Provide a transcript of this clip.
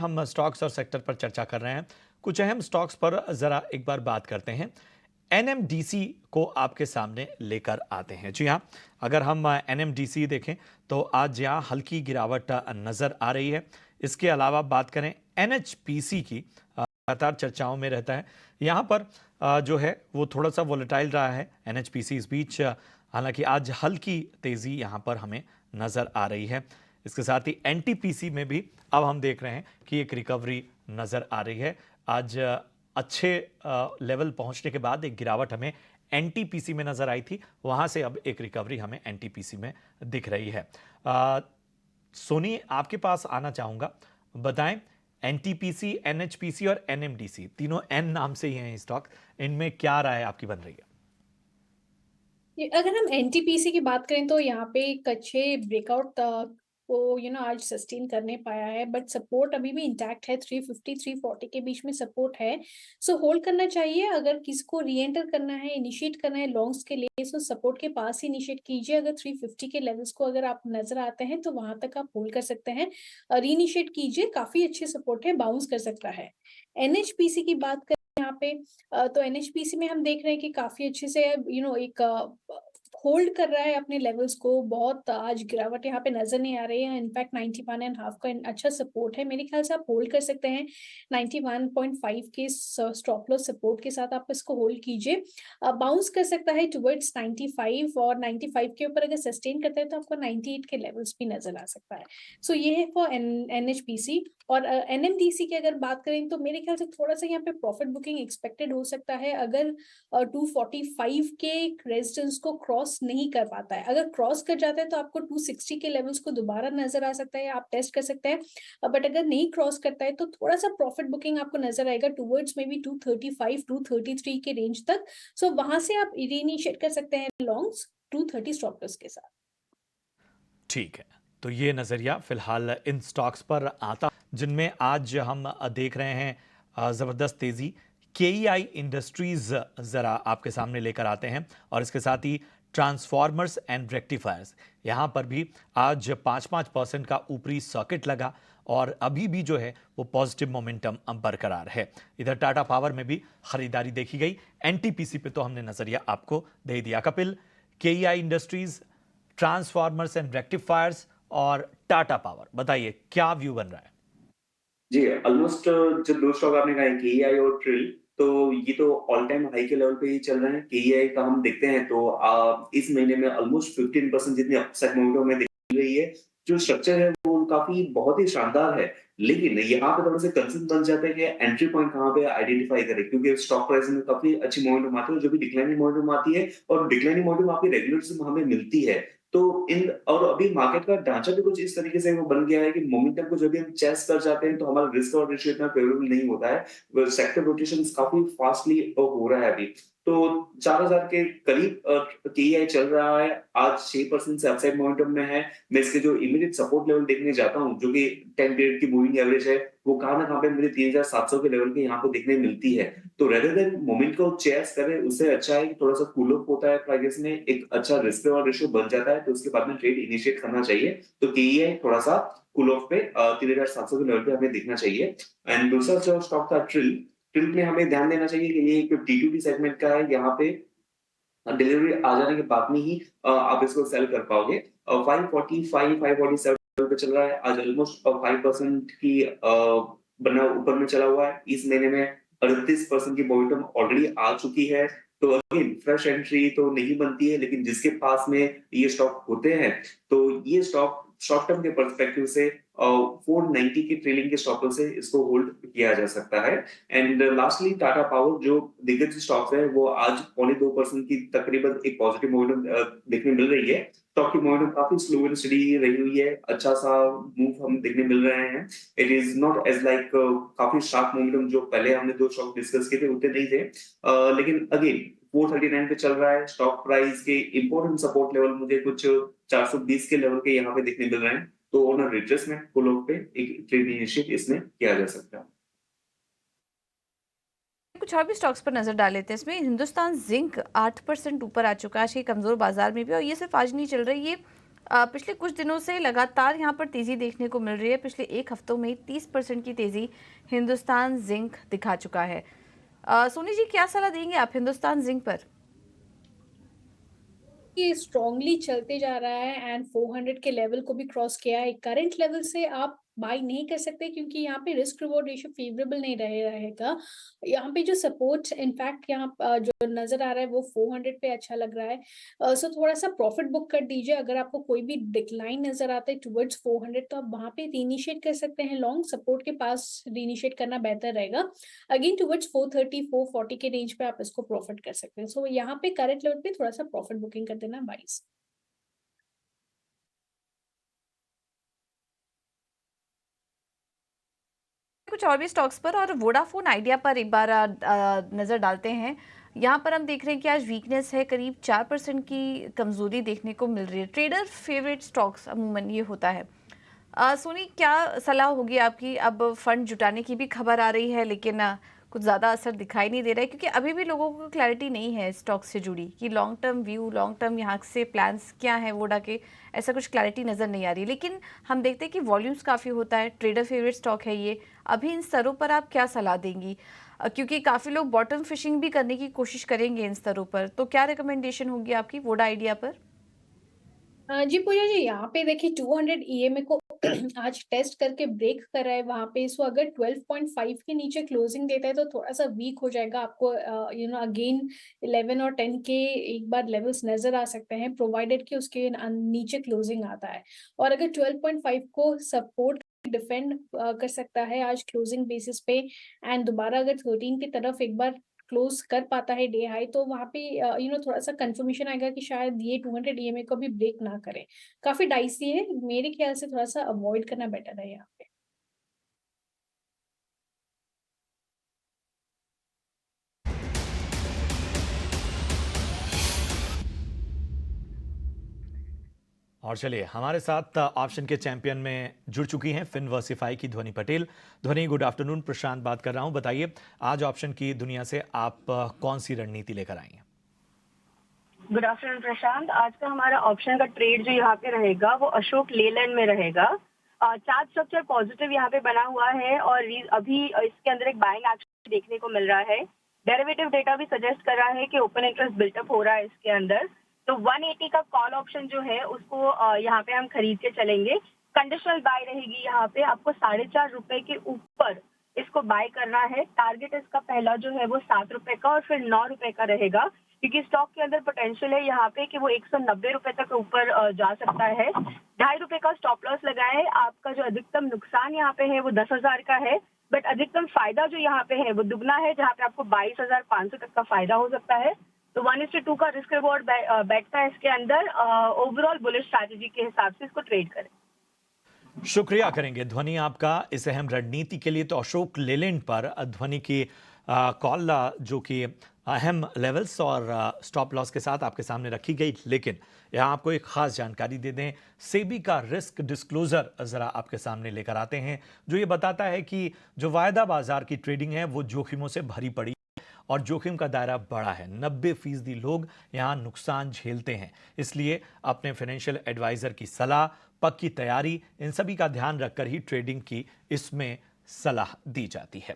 हम स्टॉक्स और सेक्टर पर चर्चा कर रहे हैं। कुछ अहम स्टॉक्स पर ज़रा एक बार बात करते हैं। एनएमडीसी को आपके सामने लेकर आते हैं। जी हाँ, अगर हम एनएमडीसी देखें तो आज यहाँ हल्की गिरावट नज़र आ रही है। इसके अलावा बात करें एनएचपीसी की, लगातार चर्चाओं में रहता है। यहाँ पर जो है वो थोड़ा सा वोलेटाइल रहा है एनएचपीसी इस बीच, हालांकि आज हल्की तेज़ी यहाँ पर हमें नज़र आ रही है। इसके साथ ही एनटीपीसी में भी अब हम देख रहे हैं कि एक रिकवरी नज़र आ रही है। आज अच्छे लेवल पहुंचने के बाद एक गिरावट हमें एनटीपीसी में नज़र आई थी, वहां से अब एक रिकवरी हमें एनटीपीसी में दिख रही है। सोनी, आपके पास आना चाहूँगा, बताएं एनटीपीसी, एनएचपीसी और एनएमडीसी तीनों एन नाम से ही हैं स्टॉक, इनमें क्या राय आपकी बन रही है? अगर हम एनटीपीसी की बात करें तो यहाँ पे एक अच्छे ब्रेकआउट को आज सस्टेन करने पाया है, बट सपोर्ट अभी भी इंटैक्ट है। 350 340 के बीच में सपोर्ट है, सो होल्ड करना चाहिए। अगर किसको री एंटर करना है, इनिशिएट करना है लॉन्ग्स के लिए, सो सपोर्ट के पास ही इनिशिएट कीजिए। अगर 350 के लेवल्स को अगर आप नजर आते हैं तो वहां तक आप होल्ड कर सकते हैं, री इनिशिएट कीजिए। काफी अच्छे सपोर्ट है, बाउंस कर सकता है। एनएचपीसी की बात करें यहाँ पे, तो एनएचपीसी में हम देख रहे हैं कि काफी अच्छे से एक होल्ड कर रहा है अपने लेवल्स को। बहुत आज गिरावट यहाँ पे नजर नहीं आ रही है। इनफैक्ट 91.5 का अच्छा सपोर्ट है, मेरे ख्याल से आप होल्ड कर सकते हैं। 91.5 के स्टॉप लॉस सपोर्ट के साथ आप इसको होल्ड कीजिए। बाउंस कर सकता है टुवर्ड्स 95, और 95 के ऊपर अगर सस्टेन करता है तो आपको 98 के लेवल्स भी नजर आ सकता है। सो ये है फॉर एनएचपीसी। और एनएमडीसी की अगर बात करें तो मेरे ख्याल से थोड़ा सा यहाँ पे प्रॉफिट बुकिंग एक्सपेक्टेड हो सकता है, अगर 245 के रेजिस्टेंस को क्रॉस नहीं कर पाता है। अगर क्रॉस कर जाता है तो आपको 260 के लेवल्स को दोबारा नजर आ सकता है, आप टेस्ट कर सकते हैं। बट अगर नहीं क्रॉस करता है तो थोड़ा सा प्रॉफिट बुकिंग आपको नजर आएगा टुवर्ड्स मे बी 235 233 के रेंज तक। सो वहां से आप रीइनिशिएट कर सकते हैं लॉन्ग्स 230 स्टॉप लॉस के साथ। ठीक है, तो ये नज़रिया फिलहाल इन स्टॉक्स पर आता, जिनमें आज हम देख रहे हैं ज़बरदस्त तेज़ी। केईआई इंडस्ट्रीज ज़रा आपके सामने लेकर आते हैं, और इसके साथ ही ट्रांसफॉर्मर्स एंड रेक्टिफायर्स, यहाँ पर भी आज 5-5% का ऊपरी सर्किट लगा, और अभी भी जो है वो पॉजिटिव मोमेंटम बरकरार है। इधर टाटा पावर में भी खरीदारी देखी गई। एनटीपीसी पे तो हमने नज़रिया आपको दे दिया। Kapil, KEI industries, transformers and rectifiers और टाटा पावर, बताइए क्या व्यू बन रहा है? जी, ऑलमोस्ट जो 2 स्टॉक आपने कहा है केईआई और ट्रिल, तो ये तो ऑल टाइम हाई के लेवल पे ही चल रहे हैं। केईआई का हम देखते हैं तो इस महीने में ऑलमोस्ट 15% जितनी अपसाइड मोमेंटम हमें दिख रही है। जो स्ट्रक्चर है वो काफ़ी बहुत ही शानदार है। लेकिन यहाँ पे थोड़ा-सा कंसर्न बन जाता है कि एंट्री पॉइंट कहाँ पे आइडेंटिफाई करें, क्योंकि स्टॉक प्राइस में काफ़ी अच्छी मोमेंटम आती है, जो भी डिक्लाइनिंग मोमेंटम आती है और डिक्लाइनिंग मोमेंटम आपकी रेगुलर से हमें मिलती है। तो इन और अभी मार्केट का ढांचा भी कुछ इस तरीके से वो बन गया है कि मोमेंटम को जब भी हम चेस कर जाते हैं तो हमारा रिस्क और रेशियो इतना फेवरेबल नहीं होता है। सेक्टर रोटेशंस काफी फास्टली हो रहा है अभी। तो 4000 के करीब केईआई चल रहा है, आज 6% से अपसाइड मोमेंटम में है। मैं इसके जो इमीडिएट सपोर्ट लेवल देखने जाता हूँ, जो कि 10 पीरियड की मूविंग एवरेज है, वो कहाँ ना कहाँ पे मुझे 3700 के लेवल पे यहाँ पे देखने मिलती है। तो रेदर देन मोमेंट को चेस करें, उससे अच्छा है कि थोड़ा सा कूल ऑफ होता है प्राइस में, एक अच्छा रिस्क और रेशियो बन जाता है, तो उसके बाद में ट्रेड इनिशिएट करना चाहिए। तो केईआई थोड़ा सा कूल ऑफ पे 3700 के लेवल पे हमें देखना चाहिए। एंड दूसरा जो स्टॉक था ट्रिल, ट्रिल में हमें ध्यान देना चाहिए कि ये एक T2D सेगमेंट का है। यहाँ पे डिलीवरी आ जाने के बाद में ही आप इसको सेल कर पाओगे। 545 547 पे चल रहा है, आज ऑलमोस्ट 5% की बना ऊपर में चला हुआ है। इस महीने में 38% की मोमेंटम ऑलरेडी आ चुकी है। तो अगेन फ्रेश एंट्री तो नहीं बनती है, लेकिन जिसके पास में ये स्टॉक होते हैं, तो ये स्टॉक शॉर्ट टर्म के पर्सपेक्टिव से 490 की ट्रेलिंग के स्टॉक से इसको होल्ड किया जा सकता है। एंड लास्टली टाटा पावर, जो दिग्गज स्टॉक्स है, वो आज 0.2% की तकरीबन एक पॉजिटिव मोमेंटम देखने मिल रही है। स्टॉक की मोमेंटम काफी स्लो एंड स्टडी रही हुई है, अच्छा सा मूव हम देखने मिल रहे हैं। It is not as like काफी शार्प मोमेंटम जो पहले हमने 2 स्टॉक डिस्कस किए थे उतने नहीं थे। लेकिन अगेन 439 पे चल रहा है स्टॉक प्राइस के। इंपॉर्टेंट सपोर्ट लेवल मुझे कुछ 420 के लेवल के यहाँ पे देखने मिल रहे हैं। तो ऑन रिट्रेसमेंट पुल ऑफ पे एक ट्रेड इनिशिएट इसमें किया जा सकता है। कुछ और भी स्टॉक्स पर नजर डाल लेते हैं। इसमें हिंदुस्तान जिंक 8% ऊपर आ चुका है आज के कमजोर बाजार में भी, और ये सिर्फ आज नहीं चल रही, ये पिछले कुछ दिनों से लगातार यहाँ पर तेजी देखने को मिल रही है। पिछले एक हफ्तों में 30% की तेजी हिंदुस्तान जिंक दिखा चुका है। सोनी जी, क्या सलाह देंगे आप हिंदुस्तान जिंक पर? ये स्ट्रांगली चलते जा रहा है एंड 400 के लेवल को भी क्रॉस किया है। करंट लेवल से आप बाय नहीं कर सकते क्योंकि यहाँ पे रिस्क रिवॉर्ड रेशियो फेवरेबल नहीं रहेगा। यहाँ पे जो सपोर्ट इनफैक्ट यहाँ जो नजर आ रहा है वो 400 पे अच्छा लग रहा है। सो थोड़ा सा प्रॉफिट बुक कर दीजिए। अगर आपको कोई भी डिक्लाइन नजर आता है टुवर्ड्स 400 तो आप वहां पे रीइनिशिएट कर सकते हैं। लॉन्ग सपोर्ट के पास रीइनिशिएट करना बेहतर रहेगा। अगेन टुवर्ड्स 430 440 के रेंज पे आप इसको प्रॉफिट कर सकते हैं। सो यहाँ पे करंट लेवल पे थोड़ा सा प्रॉफिट बुकिंग कर देना 22। कुछ और भी स्टॉक्स पर और वोडाफोन आइडिया पर एक बार नज़र डालते हैं। यहाँ पर हम देख रहे हैं कि आज वीकनेस है, करीब 4% की कमजोरी देखने को मिल रही है। ट्रेडर फेवरेट स्टॉक्स अमूमन ये होता है। सोनी, क्या सलाह होगी आपकी? अब फंड जुटाने की भी खबर आ रही है, लेकिन कुछ ज़्यादा असर दिखाई नहीं दे रहा है क्योंकि अभी भी लोगों को क्लैरिटी नहीं है स्टॉक से जुड़ी कि long term view, long term यहाँ से प्लान्स क्या है वोडा के, ऐसा कुछ क्लैरिटी नज़र नहीं आ रही। लेकिन हम देखते हैं कि वॉल्यूम्स काफ़ी होता है, ट्रेडर फेवरेट स्टॉक है ये। अभी इन स्तरों पर आप क्या सलाह देंगी? क्योंकि काफ़ी लोग बॉटम फिशिंग भी करने की कोशिश करेंगे इन स्तरों पर, तो क्या रिकमेंडेशन होगी आपकी वोडा आइडिया पर? जी पूजा जी, यहाँ पे देखिए 200 ईएमए को आज टेस्ट करके ब्रेक कर रहा है वहां पे। सो अगर 12.5 के नीचे क्लोजिंग देता है तो थोड़ा सा वीक हो जाएगा। आपको अगेन 11 और 10 के एक बार लेवल्स नजर आ सकते हैं प्रोवाइडेड कि उसके नीचे क्लोजिंग आता है। और अगर 12.5 को सपोर्ट डिफेंड कर सकता है आज क्लोजिंग बेसिस पे एंड दोबारा अगर 13 की तरफ एक बार क्लोज कर पाता है डे हाई तो वहां पे थोड़ा सा कंफर्मेशन आएगा कि शायद ये 200 ईएमए को भी ब्रेक ना करे। काफी डाइसी है, मेरे ख्याल से थोड़ा सा अवॉइड करना बेटर है यहाँ पे। और चलिए, हमारे साथ ऑप्शन के चैंपियन में जुड़ चुकी हैं फिनवर्सिफाई की ध्वनि पटेल। ध्वनि, गुड आफ्टरनून। प्रशांत बात कर रहा हूं। बताइए, आज ऑप्शन की दुनिया से आप कौन सी रणनीति लेकर आई हैं? गुड आफ्टरनून प्रशांत। आज का हमारा ऑप्शन का ट्रेड जो यहाँ पे रहेगा वो अशोक लेलैंड में रहेगा। चार्ट स्ट्रक्चर पॉजिटिव यहाँ पे बना हुआ है और अभी इसके अंदर एक बाइंग एक्शन देखने को मिल रहा है। डेरिवेटिव डेटा भी सजेस्ट कर रहा है कि ओपन इंटरेस्ट बिल्टअप हो रहा है इसके अंदर। तो 180 का कॉल ऑप्शन जो है उसको यहाँ पे हम खरीद के चलेंगे। कंडीशनल बाय रहेगी यहाँ पे, आपको 4.5 रुपए के ऊपर इसको बाय करना है। टारगेट इसका पहला जो है वो 7 रुपए का और फिर 9 रुपए का रहेगा, क्योंकि स्टॉक के अंदर पोटेंशियल है यहाँ पे कि वो 190 रुपए तक ऊपर जा सकता है। 2.5 रुपए का स्टॉप लॉस लगाए। आपका जो अधिकतम नुकसान यहाँ पे है वो 10,000 का है, बट अधिकतम फायदा जो यहाँ पे है वो दुगना है, जहाँ पे आपको 22,500 तक का फायदा हो सकता है। तो 1:2 का रिस्क रिवॉर्ड बैठता है इसके अंदर। ओवरऑल बुलिश स्ट्रैटेजी के हिसाब से इसको ट्रेड करें। शुक्रिया करेंगे ध्वनि आपका इस अहम रणनीति के लिए। तो अशोक लेलैंड पर ध्वनि की कॉल जो कि अहम लेवल्स और स्टॉप लॉस के साथ आपके सामने रखी गई। लेकिन यहाँ आपको एक खास जानकारी दे दें, सेबी का रिस्क डिस्क्लोजर जरा आपके सामने लेकर आते हैं, जो ये बताता है कि जो वायदा बाजार की ट्रेडिंग है वो जोखिमों से भरी पड़ी और जोखिम का दायरा बड़ा है। 90% लोग यहाँ नुकसान झेलते हैं। इसलिए अपने फाइनेंशियल एडवाइजर की सलाह, पक्की तैयारी, इन सभी का ध्यान रखकर ही ट्रेडिंग की इसमें सलाह दी जाती है।